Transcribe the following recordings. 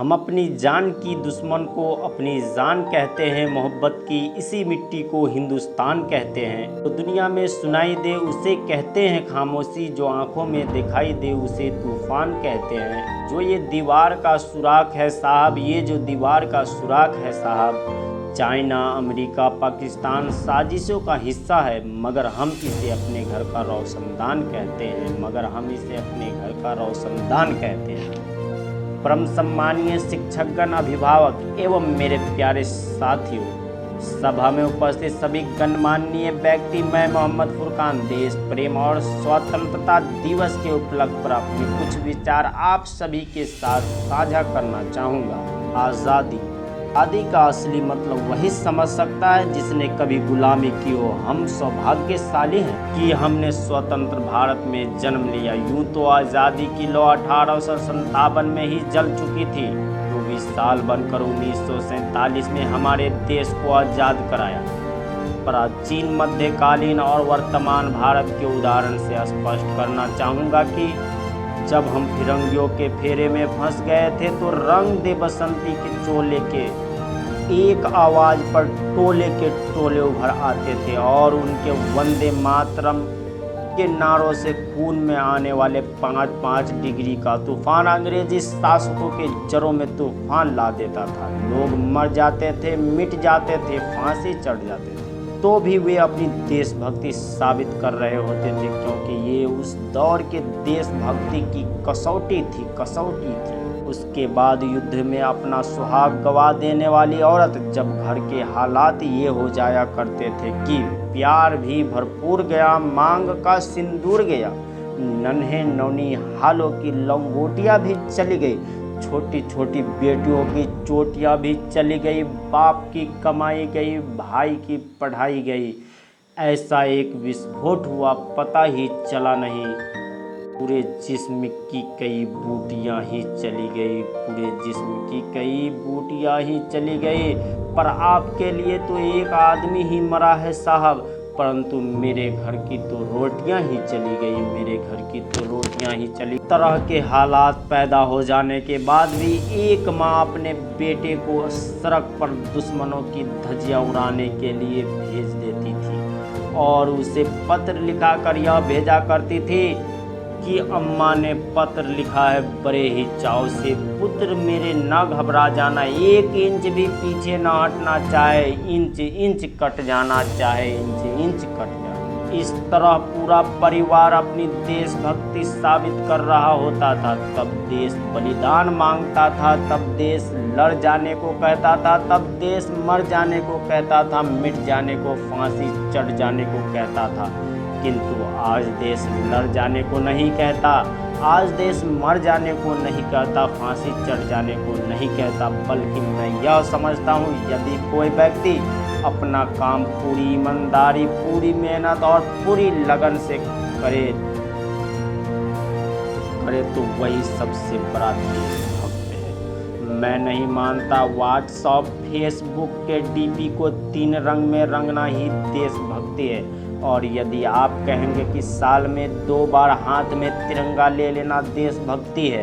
हम अपनी जान की दुश्मन को अपनी जान कहते हैं, मोहब्बत की इसी मिट्टी को हिंदुस्तान कहते हैं। तो दुनिया में सुनाई दे उसे कहते हैं खामोशी, जो आंखों में दिखाई दे उसे तूफान कहते हैं। जो ये दीवार का सुराख है साहब, ये जो दीवार का सुराख है साहब, चाइना, अमेरिका, पाकिस्तान साजिशों का हिस्सा है, मगर हम इसे अपने घर का रोशनदान कहते हैं, मगर हम इसे अपने घर का रोशनदान कहते हैं। परम सम्मानीय शिक्षकगण, अभिभावक एवं मेरे प्यारे साथियों, सभा में उपस्थित सभी गणमान्य व्यक्ति, मैं मोहम्मद फुरकान देश प्रेम और स्वतंत्रता दिवस के उपलक्ष्य पर अपने कुछ विचार आप सभी के साथ साझा करना चाहूँगा। आज़ादी का असली मतलब वही समझ सकता है जिसने कभी गुलामी की हो। हम सौभाग्यशाली हैं कि हमने स्वतंत्र भारत में जन्म लिया। यूं तो आज़ादी की लौ 1857 में ही जल चुकी थी, 24 साल बनकर 1947 में हमारे देश को आज़ाद कराया। प्राचीन, मध्यकालीन और वर्तमान भारत के उदाहरण से स्पष्ट करना चाहूँगा कि जब हम फिरंगियों के फेरे में फंस गए थे तो रंग दे बसंती के चोले के एक आवाज़ पर टोले के टोले उभर आते थे और उनके वंदे मातरम के नारों से खून में आने वाले 5-5 डिग्री का तूफान अंग्रेजी शासकों के जड़ों में तूफान ला देता था। लोग मर जाते थे, मिट जाते थे, फांसी चढ़ जाते थे, तो भी वे अपनी देशभक्ति साबित कर रहे होते थे, क्योंकि ये उस दौर के देशभक्ति की कसौटी थी। उसके बाद युद्ध में अपना सुहाग गवा देने वाली औरत, जब घर के हालात ये हो जाया करते थे कि प्यार भी भरपूर गया, मांग का सिंदूर गया, नन्हे नौनी हालों की लंगोटियाँ भी चली गई, छोटी छोटी बेटियों की चोटियाँ भी चली गई, बाप की कमाई गई, भाई की पढ़ाई गई, ऐसा एक विस्फोट हुआ पता ही चला नहीं। पूरे जिस्म की कई बूटियाँ ही चली गई, पूरे जिस्म की कई बूटियाँ ही चली गई। पर आपके लिए तो एक आदमी ही मरा है साहब, परंतु मेरे घर की तो रोटियां ही चली गई, मेरे घर की तो रोटियां ही चली। तरह के हालात पैदा हो जाने के बाद भी एक माँ अपने बेटे को सड़क पर दुश्मनों की धज्जियां उड़ाने के लिए भेज देती थी और उसे पत्र लिखा कर यह भेजा करती थी कि अम्मा ने पत्र लिखा है बड़े ही चाव से, पुत्र मेरे ना घबरा जाना, 1 इंच भी पीछे ना हटना, चाहे इंच कट जाना, चाहे इंच कट जाना। इस तरह पूरा परिवार अपनी देशभक्ति साबित कर रहा होता था। तब देश बलिदान मांगता था, तब देश लड़ जाने को कहता था, तब देश मर जाने को कहता था, मिट जाने को, फांसी चढ़ जाने को कहता था। किंतु आज देश लड़ जाने को नहीं कहता, आज देश मर जाने को नहीं कहता, फांसी चढ़ जाने को नहीं कहता, बल्कि मैं यह समझता हूँ यदि कोई व्यक्ति अपना काम पूरी ईमानदारी, पूरी मेहनत और पूरी लगन से करे तो वही सबसे बड़ा देशभक्त है। मैं नहीं मानता व्हाट्सएप, फेसबुक के डीपी को 3 रंग में रंगना ही देशभक्ति है। और यदि आप कहेंगे कि साल में 2 बार हाथ में तिरंगा ले लेना देशभक्ति है,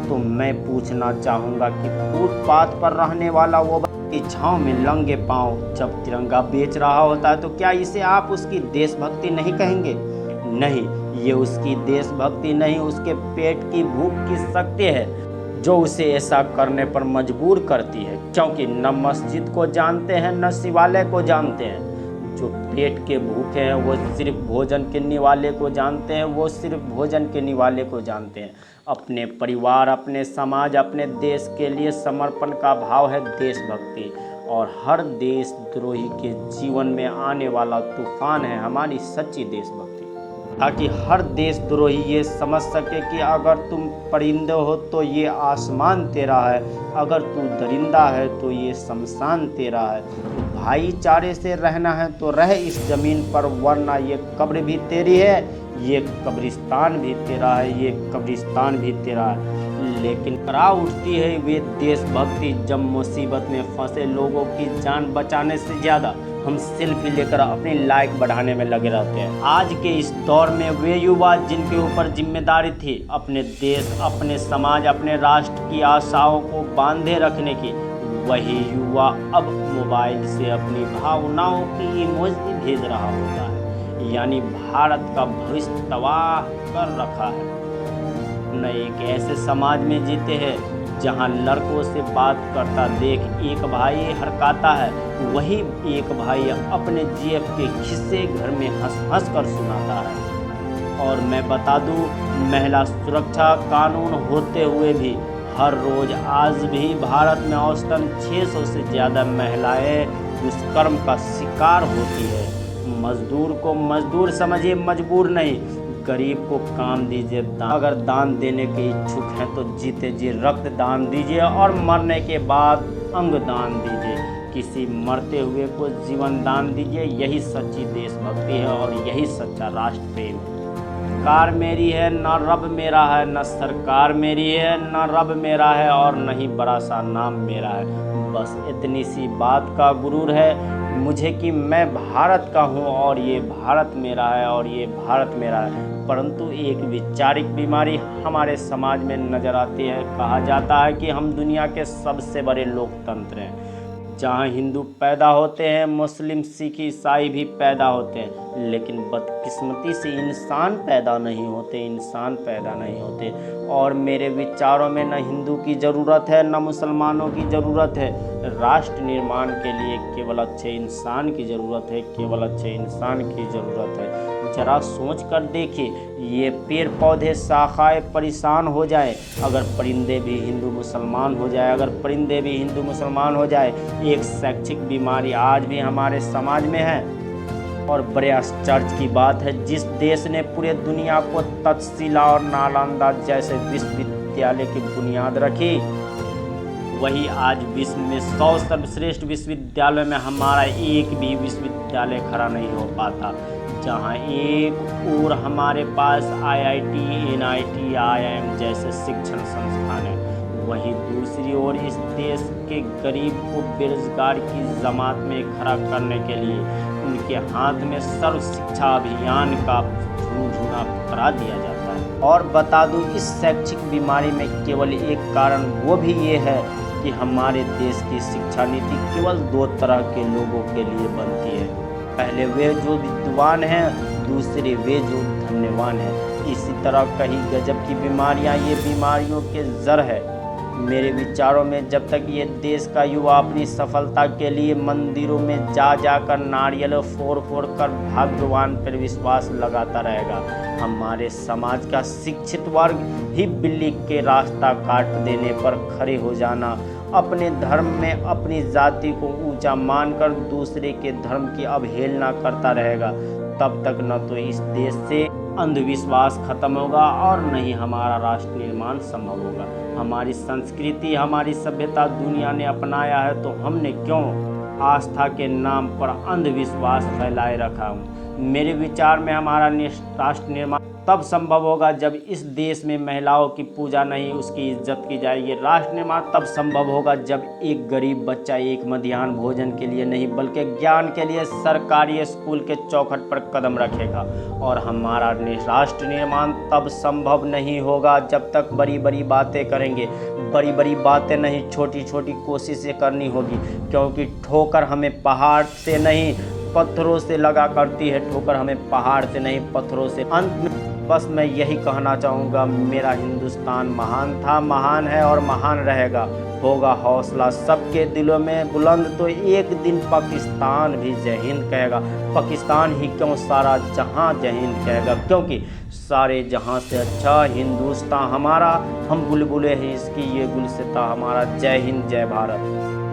तो मैं पूछना चाहूँगा कि फुटपाथ पर रहने वाला वो व्यक्ति छाँव में नंगे पाँव जब तिरंगा बेच रहा होता है, तो क्या इसे आप उसकी देशभक्ति नहीं कहेंगे? नहीं, ये उसकी देशभक्ति नहीं, उसके पेट की भूख की शक्ति है जो उसे ऐसा करने पर मजबूर करती है, क्योंकि न मस्जिद को जानते हैं न शिवालय को जानते हैं। जो पेट के भूखे हैं वो सिर्फ भोजन के निवाले को जानते हैं, वो सिर्फ भोजन के निवाले को जानते हैं। अपने परिवार, अपने समाज, अपने देश के लिए समर्पण का भाव है देशभक्ति। और हर देशद्रोही के जीवन में आने वाला तूफान है हमारी सच्ची देशभक्ति, ताकि हर देशद्रोही ये समझ सके कि अगर तुम परिंदे हो तो ये आसमान तेरा है, अगर तू दरिंदा है तो ये शमशान तेरा है। भाईचारे से रहना है तो रह इस ज़मीन पर, वरना ये कब्र भी तेरी है, ये कब्रिस्तान भी तेरा है, ये कब्रिस्तान भी तेरा है। लेकिन करा उठती है वे देशभक्ति जब मुसीबत में फंसे लोगों की जान बचाने से ज़्यादा हम सेल्फी लेकर अपनी लाइक बढ़ाने में लगे रहते हैं। आज के इस दौर में वे युवा जिनके ऊपर जिम्मेदारी थी अपने देश, अपने समाज, अपने राष्ट्र की आशाओं को बांधे रखने की, वही युवा अब मोबाइल से अपनी भावनाओं की इमोजी भेज रहा होता है, यानी भारत का भविष्य तबाह कर रखा है। न एक ऐसे समाज में जीते हैं जहां लड़कों से बात करता देख एक भाई हड़काता है, वही एक भाई अपने जेब के खिस्से घर में हंस हंस कर सुनाता है। और मैं बता दूं, महिला सुरक्षा कानून होते हुए भी हर रोज आज भी भारत में औसतन 600 से ज़्यादा महिलाएं दुष्कर्म का शिकार होती है। मजदूर को मजदूर समझिए, मजबूर नहीं। गरीब को काम दीजिए, अगर दान देने के इच्छुक हैं तो जीते जी रक्त दान दीजिए और मरने के बाद अंग दान दीजिए। किसी मरते हुए को जीवन दान दीजिए। यही सच्ची देशभक्ति है और यही सच्चा राष्ट्र प्रेम है। कार मेरी है न रब मेरा है, न सरकार मेरी है न रब मेरा है, और न ही बड़ा सा नाम मेरा है। बस इतनी सी बात का गुरूर है मुझे कि मैं भारत का हूँ और ये भारत मेरा है और ये भारत मेरा है। परंतु एक वैचारिक बीमारी हमारे समाज में नज़र आती है। कहा जाता है कि हम दुनिया के सबसे बड़े लोकतंत्र हैं। जहाँ हिंदू पैदा होते हैं, मुस्लिम, सिख, ईसाई भी पैदा होते हैं, लेकिन बदकिस्मती से इंसान पैदा नहीं होते, इंसान पैदा नहीं होते। और मेरे विचारों में न हिंदू की ज़रूरत है न मुसलमानों की ज़रूरत है। राष्ट्र निर्माण के लिए केवल अच्छे इंसान की ज़रूरत है, केवल अच्छे इंसान की ज़रूरत है। जरा सोच कर देखिए, ये पेड़ पौधे शाखाएँ परेशान हो जाए अगर परिंदे भी हिंदू मुसलमान हो जाए, अगर परिंदे भी हिंदू मुसलमान हो जाए। एक शैक्षिक बीमारी आज भी हमारे समाज में है। और बड़े आश्चर्य की बात है, जिस देश ने पूरे दुनिया को तक्षशिला और नालंदा जैसे विश्वविद्यालय की बुनियाद रखी, वही आज विश्व में 100 सर्वश्रेष्ठ विश्वविद्यालय में हमारा एक भी विश्वविद्यालय खड़ा नहीं हो पाता। जहां एक ओर हमारे पास IIT, NIT, IIM जैसे शिक्षण संस्थान हैं, वहीं दूसरी ओर इस देश के गरीब को बेरोजगार की जमात में खड़ा करने के लिए उनके हाथ में सर्व शिक्षा अभियान का झूठा करा दिया जाता है। और बता दूं, इस शैक्षिक बीमारी में केवल एक कारण वो भी ये है कि हमारे देश की शिक्षा नीति केवल 2 तरह के लोगों के लिए बनती है। पहले वे जो विद्वान हैं, दूसरे वे जो धन्यवान हैं। इसी तरह कई गजब की बीमारियां ये बीमारियों के जड़ है। मेरे विचारों में जब तक ये देश का युवा अपनी सफलता के लिए मंदिरों में जाकर नारियल फोड़ कर भगवान पर विश्वास लगाता रहेगा, हमारे समाज का शिक्षित वर्ग ही बिल्ली के रास्ता काट देने पर खड़े हो जाना, अपने धर्म में अपनी जाति को ऊंचा मानकर दूसरे के धर्म की अवहेलना करता रहेगा, तब तक न तो इस देश से अंधविश्वास खत्म होगा और न ही हमारा राष्ट्र निर्माण संभव होगा। हमारी संस्कृति, हमारी सभ्यता दुनिया ने अपनाया है, तो हमने क्यों आस्था के नाम पर अंधविश्वास फैलाए रखा हूँ। मेरे विचार में हमारा राष्ट्र निर्माण तब संभव होगा जब इस देश में महिलाओं की पूजा नहीं, उसकी इज्जत की जाएगी। राष्ट्र निर्माण तब संभव होगा जब एक गरीब बच्चा एक मध्याह्न भोजन के लिए नहीं बल्कि ज्ञान के लिए सरकारी स्कूल के चौखट पर कदम रखेगा। और हमारा राष्ट्र निर्माण तब संभव नहीं होगा जब तक बड़ी बड़ी बातें करेंगे। बड़ी बड़ी बातें नहीं, छोटी छोटी कोशिशें करनी होगी, क्योंकि ठोकर हमें पहाड़ से नहीं पत्थरों से लगा करती है। ठोकर हमें पहाड़ से नहीं पत्थरों से। अंत में बस मैं यही कहना चाहूँगा, मेरा हिंदुस्तान महान था, महान है और महान रहेगा। होगा हौसला सबके दिलों में बुलंद तो एक दिन पाकिस्तान भी जय हिंद कहेगा। पाकिस्तान ही क्यों, सारा जहां जय हिंद कहेगा, क्योंकि सारे जहां से अच्छा हिंदुस्तान हमारा। हम बुलबुलें हैं इसकी, ये गुलसिता हमारा। जय हिंद, जय भारत।